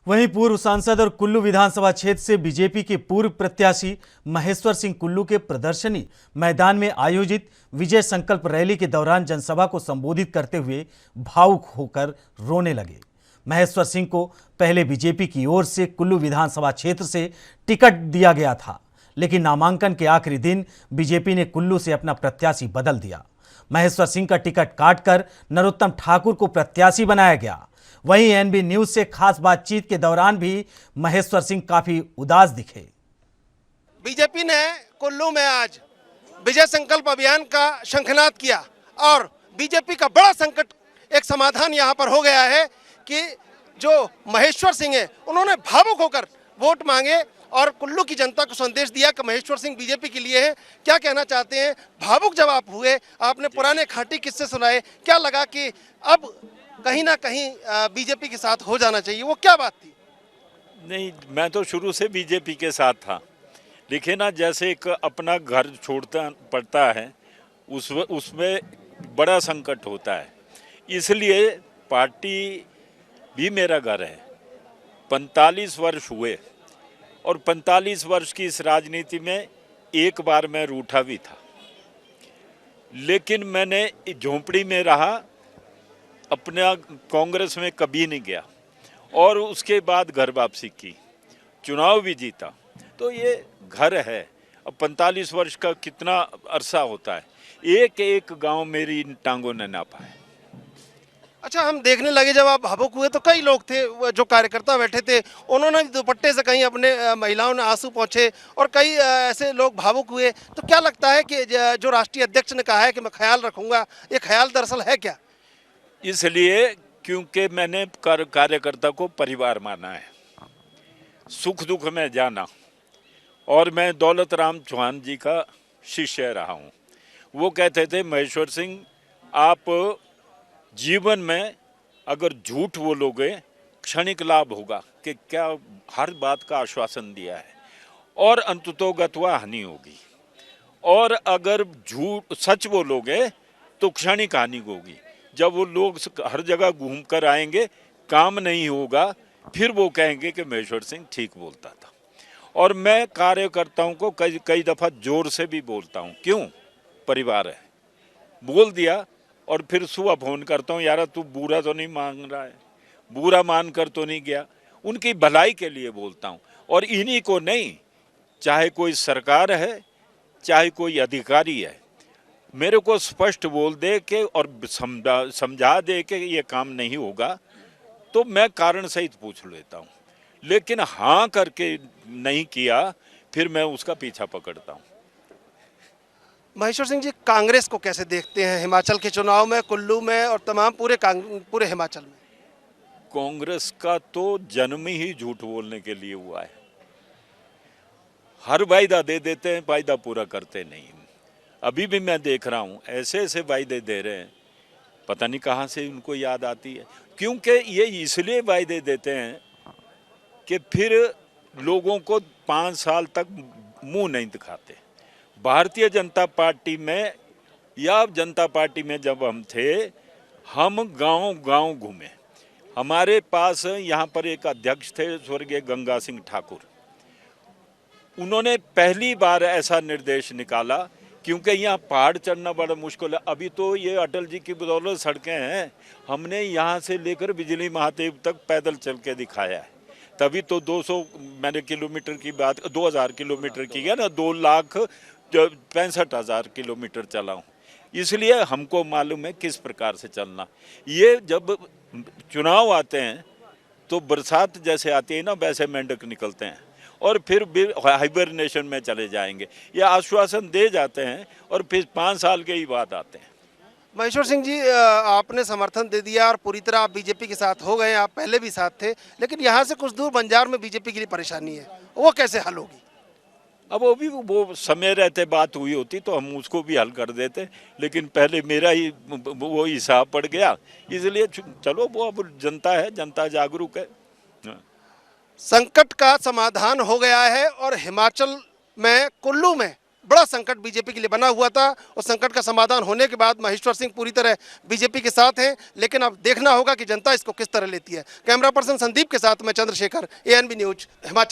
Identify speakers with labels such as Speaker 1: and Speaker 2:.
Speaker 1: वहीं पूर्व सांसद और कुल्लू विधानसभा क्षेत्र से बीजेपी के पूर्व प्रत्याशी महेश्वर सिंह कुल्लू के प्रदर्शनी मैदान में आयोजित विजय संकल्प रैली के दौरान जनसभा को संबोधित करते हुए भावुक होकर रोने लगे। महेश्वर सिंह को पहले बीजेपी की ओर से कुल्लू विधानसभा क्षेत्र से टिकट दिया गया था, लेकिन नामांकन के आखिरी दिन बीजेपी ने कुल्लू से अपना प्रत्याशी बदल दिया। महेश्वर सिंह का टिकट काटकर नरोत्तम ठाकुर को प्रत्याशी बनाया गया। वहीं एनबी न्यूज से खास बातचीत के दौरान भी महेश्वर सिंह काफी उदास दिखे।
Speaker 2: बीजेपी ने कुल्लू में आज विजय संकल्प अभियान का शंखनाद किया और बीजेपी का बड़ा संकट एक समाधान यहां पर हो गया है कि जो महेश्वर सिंह है उन्होंने भावुक होकर वोट मांगे और कुल्लू की जनता को संदेश दिया कि महेश्वर सिंह बीजेपी के लिए है। क्या कहना चाहते हैं? भावुक जब आप हुए, आपने पुराने खाटी किस्से सुनाए, क्या लगा कि अब कहीं ना कहीं बीजेपी के साथ हो जाना चाहिए, वो क्या बात थी?
Speaker 3: नहीं, मैं तो शुरू से बीजेपी के साथ था, लेकिन ना जैसे एक अपना घर छोड़ना पड़ता है उसमें बड़ा संकट होता है, इसलिए पार्टी भी मेरा घर है। 45 वर्ष हुए और 45 वर्ष की इस राजनीति में एक बार मैं रूठा भी था, लेकिन मैंने झोंपड़ी में रहा, अपना कांग्रेस में कभी नहीं गया और उसके बाद घर वापसी की, चुनाव भी जीता। तो ये घर है। अब 45 वर्ष का कितना अरसा होता है, एक एक गांव मेरी इन टांगों ने नापा है।
Speaker 2: अच्छा, हम देखने लगे जब आप भावुक हुए तो कई लोग थे, जो कार्यकर्ता बैठे थे, उन्होंने दुपट्टे से कहीं अपने महिलाओं ने आंसू पोंछे और कई ऐसे लोग भावुक हुए। तो क्या लगता है कि जो राष्ट्रीय अध्यक्ष ने कहा है कि मैं ख्याल रखूंगा, ये ख्याल दरअसल है क्या?
Speaker 3: इसलिए क्योंकि मैंने कार्यकर्ता को परिवार माना है, सुख दुख में जाना, और मैं दौलत राम चौहान जी का शिष्य रहा हूँ। वो कहते थे, महेश्वर सिंह आप जीवन में अगर झूठ बोलोगे क्षणिक लाभ होगा, कि क्या हर बात का आश्वासन दिया है, और अंततोगत्वा हानि होगी, और अगर झूठ सच बोलोगे तो क्षणिक हानि होगी। जब वो लोग हर जगह घूम कर आएंगे, काम नहीं होगा, फिर वो कहेंगे कि महेश्वर सिंह ठीक बोलता था। और मैं कार्यकर्ताओं को कई दफ़ा जोर से भी बोलता हूँ, क्यों? परिवार है, बोल दिया और फिर सुबह फ़ोन करता हूँ, यार तू बुरा तो नहीं मांग रहा है, बुरा मान कर तो नहीं गया। उनकी भलाई के लिए बोलता हूँ, और इन्हीं को नहीं, चाहे कोई सरकार है चाहे कोई अधिकारी है, मेरे को स्पष्ट बोल दे के और समझा दे कि ये काम नहीं होगा, तो मैं कारण सहित पूछ लेता हूँ। लेकिन हाँ करके नहीं किया, फिर मैं उसका पीछा पकड़ता हूँ।
Speaker 2: महेश्वर सिंह जी, कांग्रेस को कैसे देखते हैं हिमाचल के चुनाव में, कुल्लू में और तमाम पूरे हिमाचल में?
Speaker 3: कांग्रेस का तो जन्म ही झूठ बोलने के लिए हुआ है। हर वायदा दे देते हैं, वायदा पूरा करते नहीं। अभी भी मैं देख रहा हूँ ऐसे ऐसे वायदे दे रहे हैं, पता नहीं कहाँ से उनको याद आती है। क्योंकि ये इसलिए वायदे देते हैं कि फिर लोगों को 5 साल तक मुंह नहीं दिखाते। भारतीय जनता पार्टी में या जनता पार्टी में जब हम थे, हम गांव-गांव घूमे। हमारे पास यहाँ पर एक अध्यक्ष थे, स्वर्गीय गंगा सिंह ठाकुर। उन्होंने पहली बार ऐसा निर्देश निकाला, क्योंकि यहाँ पहाड़ चढ़ना बड़ा मुश्किल है। अभी तो ये अटल जी की बदौलत सड़कें हैं, हमने यहाँ से लेकर बिजली महादेव तक पैदल चल के दिखाया है। तभी तो 200 मैंने किलोमीटर की बात, 2000 किलोमीटर की है ना, 2,65,000 किलोमीटर चला हूँ। इसलिए हमको मालूम है किस प्रकार से चलना। ये जब चुनाव आते हैं तो बरसात जैसे आती है ना, वैसे मेंढक निकलते हैं और फिर हाइबरनेशन में चले जाएंगे। ये आश्वासन दे जाते हैं और फिर 5 साल के ही बाद आते हैं।
Speaker 2: महेश्वर सिंह जी, आपने समर्थन दे दिया और पूरी तरह आप बीजेपी के साथ हो गए। आप पहले भी साथ थे, लेकिन यहाँ से कुछ दूर बंजार में बीजेपी के लिए परेशानी है, वो कैसे हल होगी?
Speaker 3: अब वो समय रहते बात हुई होती तो हम उसको भी हल कर देते, लेकिन पहले मेरा ही वो हिसाब पड़ गया, इसलिए चलो वो अब जनता है, जनता जागरूक है।
Speaker 2: संकट का समाधान हो गया है और हिमाचल में कुल्लू में बड़ा संकट बीजेपी के लिए बना हुआ था। उस संकट का समाधान होने के बाद महेश्वर सिंह पूरी तरह बीजेपी के साथ हैं, लेकिन अब देखना होगा कि जनता इसको किस तरह लेती है। कैमरा पर्सन संदीप के साथ मैं चंद्रशेखर, ANB न्यूज, हिमाचल।